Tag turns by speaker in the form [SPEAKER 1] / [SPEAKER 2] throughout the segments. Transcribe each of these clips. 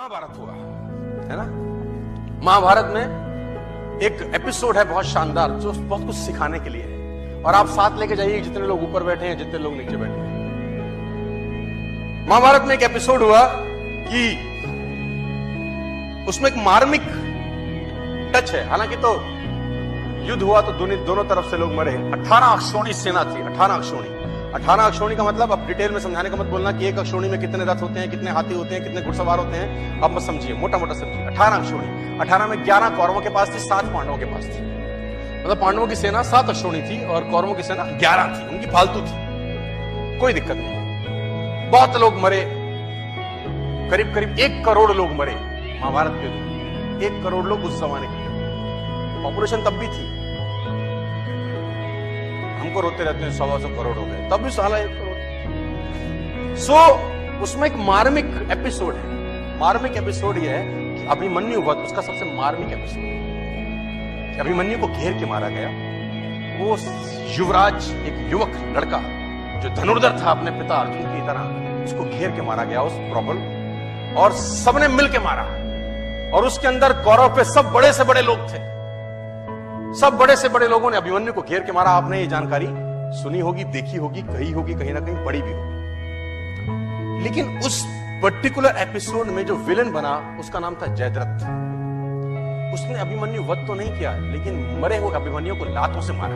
[SPEAKER 1] महाभारत हुआ है ना। महाभारत में एक एपिसोड है बहुत शानदार जो बहुत कुछ सिखाने के लिए है, और आप साथ लेके जाइए जितने लोग ऊपर बैठे हैं, जितने लोग नीचे बैठे हैं। महाभारत में एक एपिसोड हुआ कि उसमें एक मार्मिक टच है। हालांकि तो युद्ध हुआ तो दोनों तरफ से लोग मरे। 18 अक्षौणी सेना थी। 18 अक्षौणी। 18 अक्षौणी का मतलब अब डिटेल में समझाने का मत बोलना कि एक अक्षौणी में कितने रथ होते हैं, कितने हाथी होते हैं, कितने घुड़सवार होते हैं। अब मत समझिए, मोटा मोटा समझिए। 18 अक्षौणी। 18 में 11 कौरवों के पास थी, 7 पांडवों के पास थी। मतलब पांडवों की सेना 7 अक्षौणी थी और कौरवों की सेना 11 थी। उनकी फालतू थी, कोई दिक्कत नहीं। बहुत लोग मरे, करीब करीब 1 करोड़ लोग मरे महाभारत के। 1 करोड़ लोग उस जमाने के, पॉपुलेशन तब भी थी। हमको रोते रहते हैं 100 करोड़ हो गए, तब भी साला 1 करोड़। सो उसमें एक मार्मिक एपिसोड है। मार्मिक एपिसोड यह है कि अभिमन्यु वध उसका सबसे मार्मिक एपिसोड है। अभिमन्यु को घेर के मारा गया। वो युवराज, एक युवक लड़का जो धनुर्धर था अपने पिता अर्जुन की तरह, उसको घेर के मारा गया उस प्रॉब्लम, और सबने मिल के मारा। और उसके अंदर कौरव पे सब बड़े से बड़े लोग थे। सब बड़े से बड़े लोगों ने अभिमन्यु को घेर के मारा। आपने ये जानकारी सुनी होगी, देखी होगी, कही होगी, कहीं ना कहीं पढ़ी भी होगी। लेकिन उस पर्टिकुलर एपिसोड में जो विलन बना उसका नाम था जयद्रथ। उसने अभिमन्यु वध तो नहीं किया, लेकिन मरे हुए अभिमन्यु को लातों से मारा।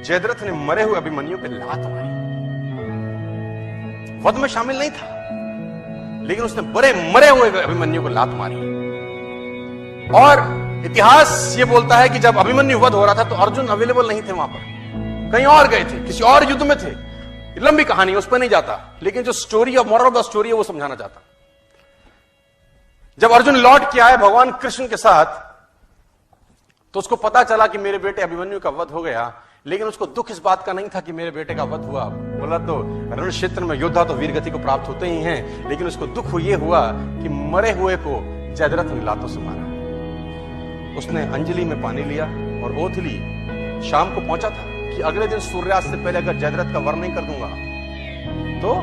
[SPEAKER 1] जयद्रथ ने मरे हुए अभिमन्यु पे लात मारी। वध में शामिल नहीं था, लेकिन उसने मरे हुए अभिमन्यु को लात मारी। और इतिहास ये बोलता है कि जब अभिमन्यु वध हो रहा था तो अर्जुन अवेलेबल नहीं थे वहां पर, कहीं और गए थे, किसी और युद्ध में थे। लंबी कहानी, उस पर नहीं जाता, लेकिन जो story of moral of the story है वो समझाना चाहता। जब अर्जुन लौट के आए भगवान कृष्ण के साथ, तो उसको पता चला कि मेरे बेटे अभिमन्यु का वध हो गया। लेकिन उसको दुख इस बात का नहीं था कि मेरे बेटे का वध हुआ। बोला तो रण क्षेत्र में योद्धा तो वीरगति को प्राप्त होते ही हैं, लेकिन उसको दुख ये हुआ कि मरे हुए को जयद्रथ ने लातों से मारा। उसने अंजलि में पानी लिया और ओथ ली। शाम को पहुंचा था कि अगले दिन सूर्यास्त से पहले अगर जयद्रथ का वर्ण नहीं कर दूंगा तो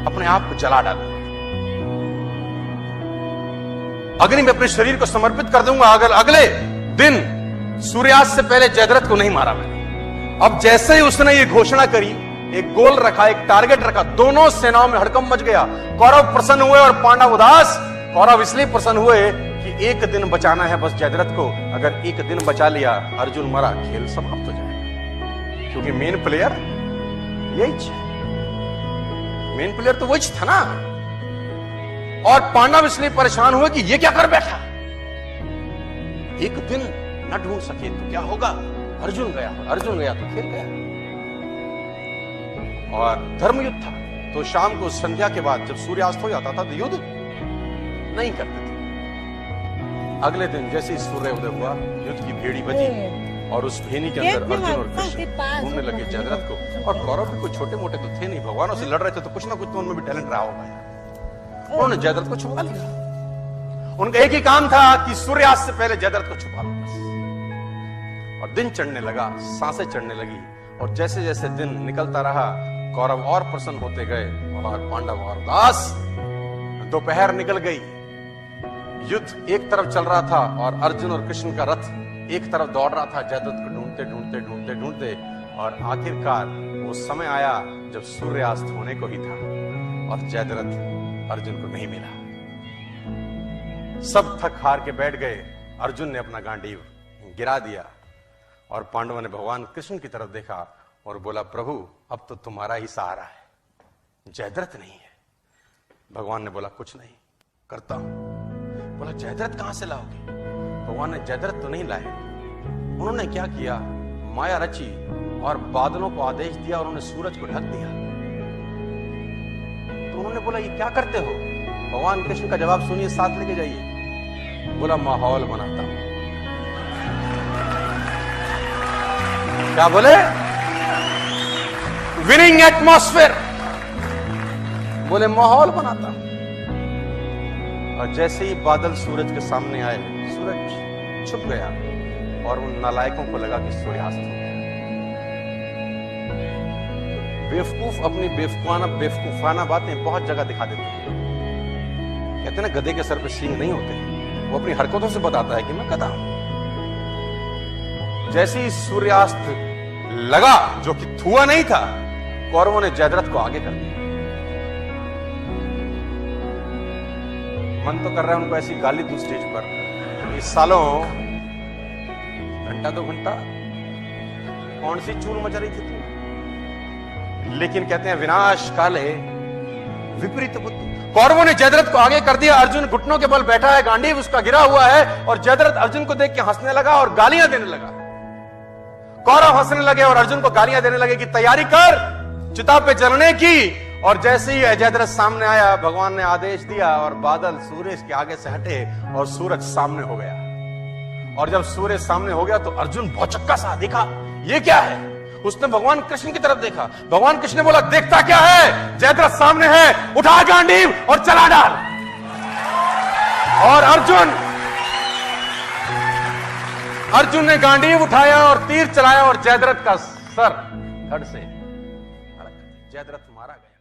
[SPEAKER 1] अपने आप को जला डालूंगा, अग्नि में अपने शरीर को समर्पित कर दूंगा अगर अगले दिन सूर्यास्त से पहले जयद्रथ को नहीं मारा मैंने। अब जैसे ही उसने ये घोषणा करी, एक गोल रखा, एक टारगेट रखा, दोनों सेनाओं में हड़कंप मच गया। कौरव प्रसन्न हुए और पांडव उदास। कौरव इसलिए प्रसन्न हुए कि एक दिन बचाना है बस जयद्रथ को। अगर एक दिन बचा लिया, अर्जुन मरा, खेल समाप्त हो जाएगा, क्योंकि मेन प्लेयर यही है। मेन प्लेयर तो वही था ना। और पांडव इसलिए परेशान हुए कि ये क्या कर बैठा, एक दिन न ढूंढ सके तो क्या होगा। अर्जुन गया तो खेल गया। और धर्म युद्ध था, तो शाम को संध्या के बाद जब सूर्यास्त हो जाता था तो युद्ध नहीं करते थे। अगले दिन जैसे ही सूर्य उदय हुआ, युद्ध की भेड़ी बजी और उस भेनी के अंदर अर्जुन और कृष्ण ढूंढने लगे जयद्रथ को। और कौरव भी कोई छोटे मोटे तो थे नहीं, भगवानों से लड़ रहे थे, तो कुछ ना कुछ तो उनमें भी टैलेंट रहा होगा यार। उन्होंने जयद्रथ को छुपा लिया। उनका एक ही काम था कि सूर्यास्त से पहले जयद्रथ को छुपा लो बस। और दिन चढ़ने लगा, सांसें चढ़ने लगी, और जैसे जैसे दिन निकलता रहा कौरव और प्रसन्न होते गए और पांडव और उदास। दोपहर निकल गई, युद्ध एक तरफ चल रहा था और अर्जुन और कृष्ण का रथ एक तरफ दौड़ रहा था जयद्रथ को ढूंढते ढूंढते ढूंढते ढूंढते। और आखिरकार वो समय आया जब सूर्यास्त होने को ही था और जयद्रथ अर्जुन को नहीं मिला। सब थक हार के बैठ गए। अर्जुन ने अपना गांडीव गिरा दिया और पांडवों ने भगवान कृष्ण की तरफ देखा और बोला, प्रभु अब तो तुम्हारा ही सहारा है, जयद्रथ नहीं है। भगवान ने बोला, कुछ नहीं, करता हूं। बोला, जयद्रथ कहां से लाओगे? भगवान ने जयद्रथ तो नहीं लाए। उन्होंने क्या किया, माया रची और बादलों को आदेश दिया और उन्होंने सूरज को ढक दिया। तो उन्होंने बोला, ये क्या करते हो? भगवान कृष्ण का जवाब सुनिए, साथ लेके जाइए। बोला, माहौल बनाता हूं। क्या बोले? Winning atmosphere. बोले, माहौल बनाता हूं। और जैसे ही बादल सूरज के सामने आए, सूरज छुप गया और उन नालायकों को लगा कि सूर्यास्त हो गया। बेवकूफ अपनी बेवकूफाना बातें बहुत जगह दिखा देते हैं। कहते हैं ना, गधे के सर पे सींग नहीं होते। वो अपनी हरकतों से बताता है कि मैं गधा हूं। जैसे ही सूर्यास्त लगा, जो कि हुआ नहीं था, कौरवों ने जयद्रथ को आगे कर दिया। मन तो कर रहा है उनको ऐसी गाली दूं स्टेज पर, इस सालों घंटा 2 घंटा कौन सी चूल मचा रही थी तू। लेकिन कहते हैं विनाश काले विपरीत बुद्धि। कौरवों ने जयद्रथ को आगे कर दिया। अर्जुन घुटनों के बल बैठा है, गांडीव उसका गिरा हुआ है, और जयद्रथ अर्जुन को देख के हंसने लगा और गालियां देने लगा। कौरव हंसने लगे और अर्जुन को गालियां देने लगे कि तैयारी कर चिता पे जलने की। और जैसे ही जयद्रथ सामने आया, भगवान ने आदेश दिया और बादल सूरज के आगे से हटे और सूरज सामने हो गया। और जब सूरज सामने हो गया तो अर्जुन भौचक्का सा देखा, ये क्या है। उसने भगवान कृष्ण की तरफ देखा। भगवान कृष्ण ने बोला, देखता क्या है, जयद्रथ सामने है, उठा गांडीव और चला डाल। और अर्जुन ने गांडीव उठाया और तीर चलाया और जयद्रथ का सर धड़ से जयद्रथ मारा गया।